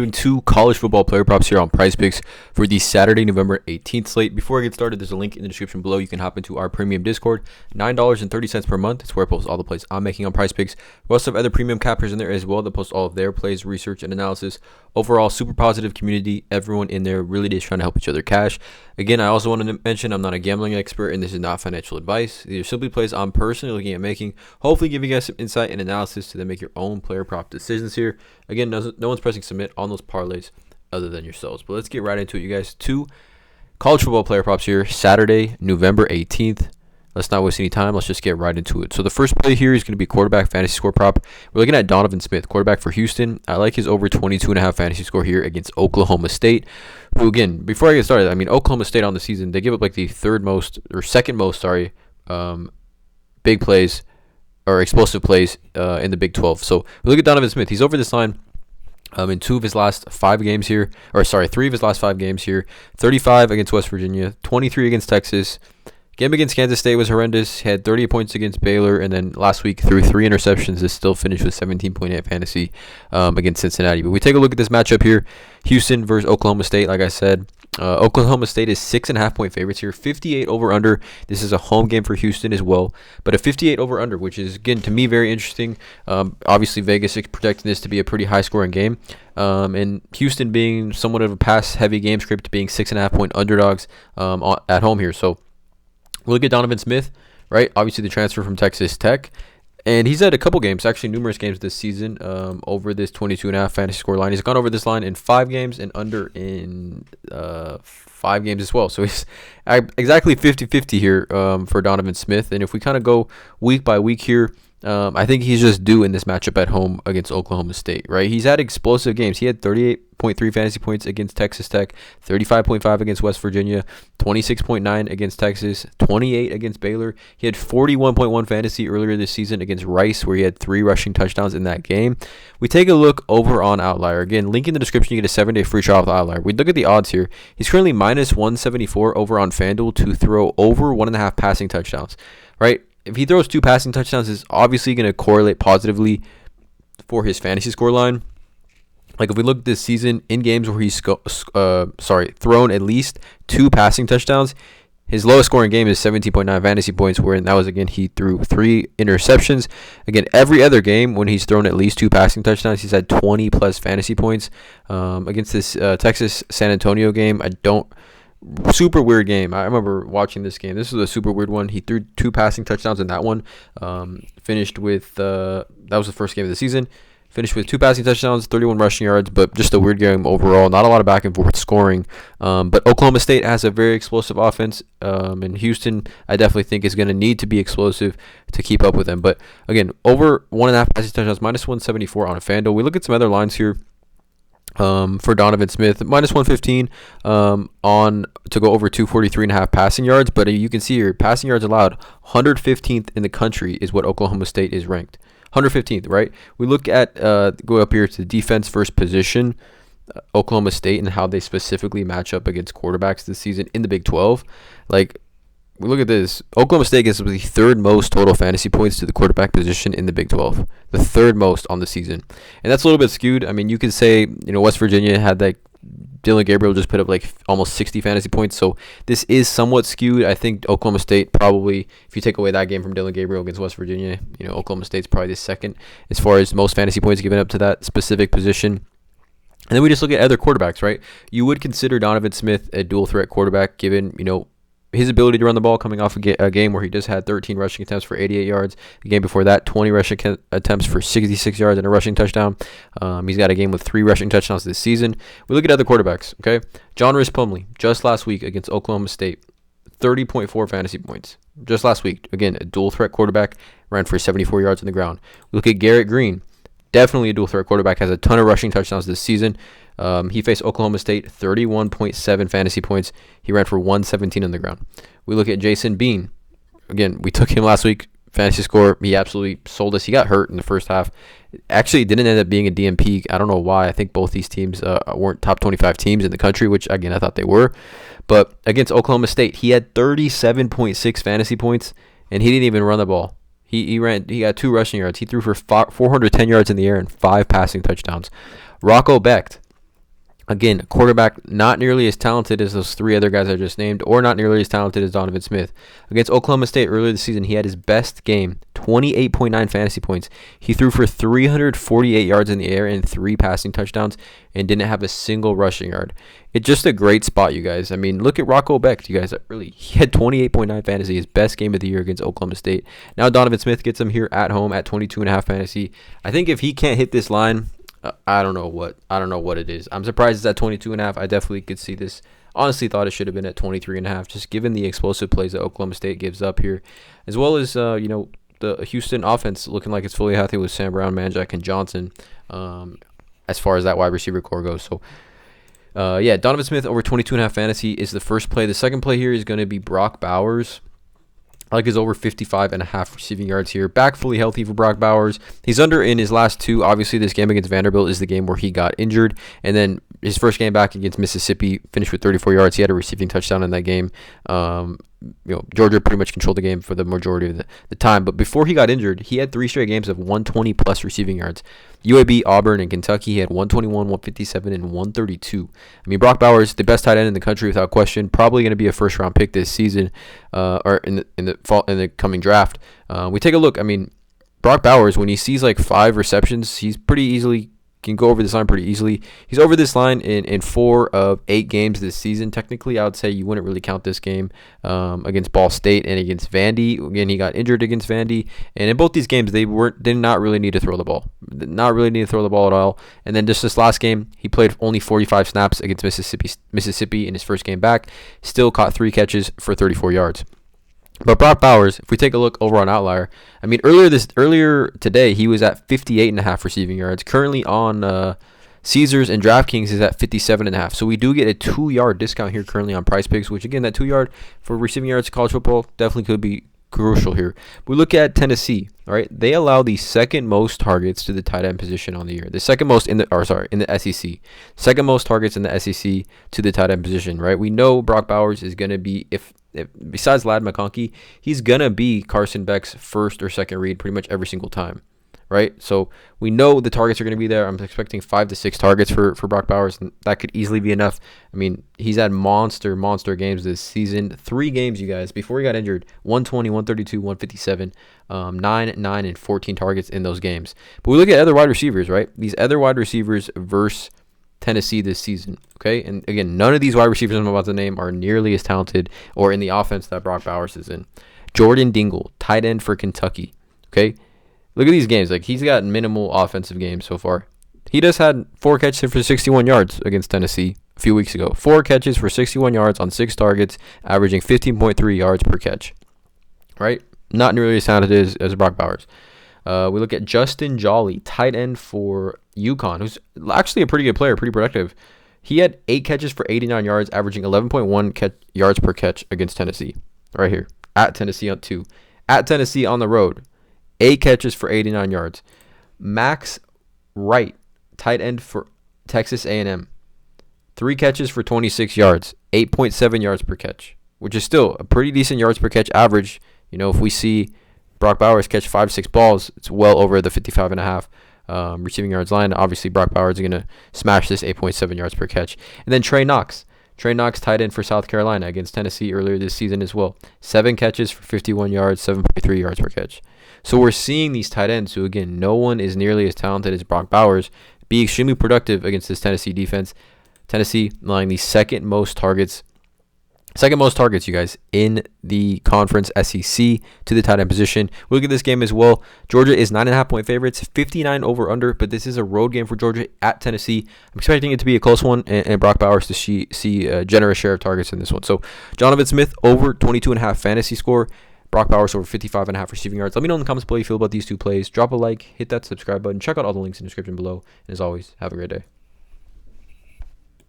Doing two college football player props here on PrizePicks for the Saturday, November 18th slate. Before I get started, there's a link in the description below. You can hop into our premium Discord, $9.30 per month. It's where I post all the plays I'm making on PrizePicks. We also have other premium cappers in there as well that post all of their plays, research, and analysis. Overall, super positive community. Everyone in there really is trying to help each other cash. Again, I also want to mention I'm not a gambling expert and this is not financial advice. These are simply plays I'm personally looking at making, hopefully giving you guys some insight and analysis to then make your own player prop decisions here. Again, no one's pressing submit on those parlays other than yourselves. But let's get right into it, you guys. Two college football player props here, Saturday, November 18th. Let's not waste any time. Let's just get right into it. So the first play here is going to be quarterback fantasy score prop. We're looking at Donovan Smith, quarterback for Houston. I like his over 22.5 fantasy score here against Oklahoma State. Who, again, before I get started, I mean, Oklahoma State on the season, they give up like the second most, big plays or explosive plays in the Big 12. So we look at Donovan Smith. He's over this line in three of his last 5 games here. 35 against West Virginia, 23 against Texas. Game against Kansas State was horrendous. He had 30 points against Baylor, and then last week threw 3 interceptions. This still finished with 17.8 fantasy against Cincinnati. But we take a look at this matchup here. Houston versus Oklahoma State, like I said. Oklahoma State is 6.5 point favorites here. 58 over under. This is a home game for Houston as well. But a 58 over under, which is, again, to me, very interesting. Obviously, Vegas is projecting this to be a pretty high scoring game. And Houston being somewhat of a pass heavy game script, being 6.5 point underdogs at home here. So we'll look at Donovan Smith, right? Obviously, the transfer from Texas Tech. And he's had a couple games, actually numerous games this season, over this 22.5 fantasy score line. He's gone over this line in 5 games and under in 5 games as well. So he's exactly 50-50 here for Donovan Smith. And if we kind of go week by week here, I think he's just due in this matchup at home against Oklahoma State, right? He's had explosive games. He had 38.3 fantasy points against Texas Tech, 35.5 against West Virginia, 26.9 against Texas, 28 against Baylor. He had 41.1 fantasy earlier this season against Rice, where he had 3 rushing touchdowns in that game. We take a look over on Outlier. Again, link in the description. You get a 7-day free trial with Outlier. We look at the odds here. He's currently minus 174 over on FanDuel to throw over 1.5 passing touchdowns, right? If he throws 2 passing touchdowns, it's obviously going to correlate positively for his fantasy score line. Like if we look this season in games where he's thrown at least 2 passing touchdowns, his lowest scoring game is 17.9 fantasy points, where that was, again, he threw 3 interceptions. Again, every other game when he's thrown at least 2 passing touchdowns, he's had 20 plus fantasy points. Against this Texas San Antonio game, super weird game. I remember watching this game. This was a super weird one. He threw 2 passing touchdowns in that one. Finished with that was the first game of the season. Finished with 2 passing touchdowns, 31 rushing yards, but just a weird game overall. Not a lot of back and forth scoring. But Oklahoma State has a very explosive offense, and Houston, I definitely think, is going to need to be explosive to keep up with them. But again, over 1.5 passing touchdowns, minus 174 on a FanDuel. We look at some other lines here. For Donovan Smith, minus 115 on to go over 243.5 passing yards. But you can see here, passing yards allowed, 115th in the country is what Oklahoma State is ranked. 115th, right? We look at, go up here to defense first position, Oklahoma State, and how they specifically match up against quarterbacks this season in the Big 12. Like, we look at this. Oklahoma State gets the 3rd most total fantasy points to the quarterback position in the Big 12. The 3rd most on the season. And that's a little bit skewed. I mean, you could say, West Virginia had like Dylan Gabriel just put up like almost 60 fantasy points. So this is somewhat skewed. I think Oklahoma State probably, if you take away that game from Dylan Gabriel against West Virginia, Oklahoma State's probably the 2nd as far as most fantasy points given up to that specific position. And then we just look at other quarterbacks, right? You would consider Donovan Smith a dual threat quarterback given, his ability to run the ball, coming off a game where he just had 13 rushing attempts for 88 yards. The game before that, 20 rushing attempts for 66 yards and a rushing touchdown. He's got a game with 3 rushing touchdowns this season. We look at other quarterbacks, okay? John Rhys Plumlee, just last week against Oklahoma State, 30.4 fantasy points. Just last week, again, a dual threat quarterback, ran for 74 yards on the ground. We look at Garrett Green, definitely a dual threat quarterback, has a ton of rushing touchdowns this season. He faced Oklahoma State, 31.7 fantasy points. He ran for 117 on the ground. We look at Jason Bean. Again, we took him last week. Fantasy score, he absolutely sold us. He got hurt in the first half. Actually, didn't end up being a DMP. I don't know why. I think both these teams weren't top 25 teams in the country, which, again, I thought they were. But against Oklahoma State, he had 37.6 fantasy points, and he didn't even run the ball. He got 2 rushing yards. He threw for 410 yards in the air and 5 passing touchdowns. Rocco Becht, Again, a quarterback not nearly as talented as those three other guys I just named, or not nearly as talented as Donovan Smith. Against Oklahoma State earlier this season, he had his best game, 28.9 fantasy points. He threw for 348 yards in the air and 3 passing touchdowns and didn't have a single rushing yard. It's just a great spot, you guys. I mean, look at Rocco Becht, you guys. He had 28.9 fantasy, his best game of the year against Oklahoma State. Now Donovan Smith gets him here at home at 22.5 fantasy. I think if he can't hit this line, I don't know what it is. I'm surprised it's at 22.5. I definitely could see this. Honestly, thought it should have been at 23.5, just given the explosive plays that Oklahoma State gives up here, as well as the Houston offense looking like it's fully healthy with Sam Brown, Manjack, and Johnson, as far as that wide receiver core goes. So, Donovan Smith over 22.5 fantasy is the first play. The second play here is going to be Brock Bowers. I like his over 55.5 receiving yards here. Back fully healthy for Brock Bowers. He's under in his last 2. Obviously, this game against Vanderbilt is the game where he got injured. And then his first game back against Mississippi finished with 34 yards. He had a receiving touchdown in that game. Georgia pretty much controlled the game for the majority of the time. But before he got injured, he had 3 straight games of 120-plus receiving yards. UAB, Auburn, and Kentucky, he had 121, 157, and 132. I mean, Brock Bowers, the best tight end in the country without question, probably going to be a first-round pick this season, or in the coming draft. We take a look. I mean, Brock Bowers, when he sees like 5 receptions, he's pretty easily can go over this line pretty easily. He's over this line in 4 of 8 games this season. Technically, I would say you wouldn't really count this game against Ball State and against Vandy. Again, he got injured against Vandy, and in both these games, they did not really need to throw the ball. Did not really need to throw the ball at all. And then just this last game, he played only 45 snaps against Mississippi in his first game back. Still caught 3 catches for 34 yards. But Brock Bowers, if we take a look over on Outlier, I mean, earlier today, he was at 58.5 receiving yards. Currently on Caesars and DraftKings is at 57.5. So we do get a 2-yard discount here currently on PrizePicks, which again, that 2-yard for receiving yards in college football definitely could be crucial here. We look at Tennessee, all right? They allow the second most targets to the tight end position on the year. The second most in the SEC. Second most targets in the SEC to the tight end position, right? We know Brock Bowers is going to be, if besides Ladd McConkey, he's going to be Carson Beck's first or second read pretty much every single time, right? So we know the targets are going to be there. I'm expecting 5 to 6 targets for Brock Bowers, and that could easily be enough. I mean, he's had monster games this season. 3 games, you guys, before he got injured, 120, 132, 157, 9, and 14 targets in those games. But we look at other wide receivers, right? These other wide receivers versus Tennessee this season, okay? And again, none of these wide receivers I'm about to name are nearly as talented or in the offense that Brock Bowers is in. Jordan Dingle, tight end for Kentucky, okay? Look at these games. Like, he's got minimal offensive games so far. He just had 4 catches for 61 yards against Tennessee a few weeks ago. 4 catches for 61 yards on 6 targets, averaging 15.3 yards per catch, right? Not nearly as talented as Brock Bowers. We look at Justin Jolly, tight end for UConn, who's actually a pretty good player, pretty productive. He had 8 catches for 89 yards, averaging 11.1 yards per catch against Tennessee. Right here, at Tennessee on 2. At Tennessee on the road, 8 catches for 89 yards. Max Wright, tight end for Texas A&M. 3 catches for 26 yards, 8.7 yards per catch, which is still a pretty decent yards per catch average. You know, if we see Brock Bowers catch 5-6 balls, it's well over the 55.5 receiving yards line. Obviously, Brock Bowers is going to smash this 8.7 yards per catch. And then Trey Knox, tight end for South Carolina against Tennessee earlier this season as well. 7 catches for 51 yards, 7.3 yards per catch. So we're seeing these tight ends who, again, no one is nearly as talented as Brock Bowers, be extremely productive against this Tennessee defense. Tennessee allowing the second most targets, you guys, in the conference SEC to the tight end position. We look at this game as well. Georgia is 9.5-point favorites, 59 over under, but this is a road game for Georgia at Tennessee. I'm expecting it to be a close one, and Brock Bowers to see a generous share of targets in this one. So Donovan Smith over 22.5 fantasy score. Brock Bowers over 55.5 receiving yards. Let me know in the comments below how you feel about these 2 plays. Drop a like, hit that subscribe button, check out all the links in the description below, and as always, have a great day.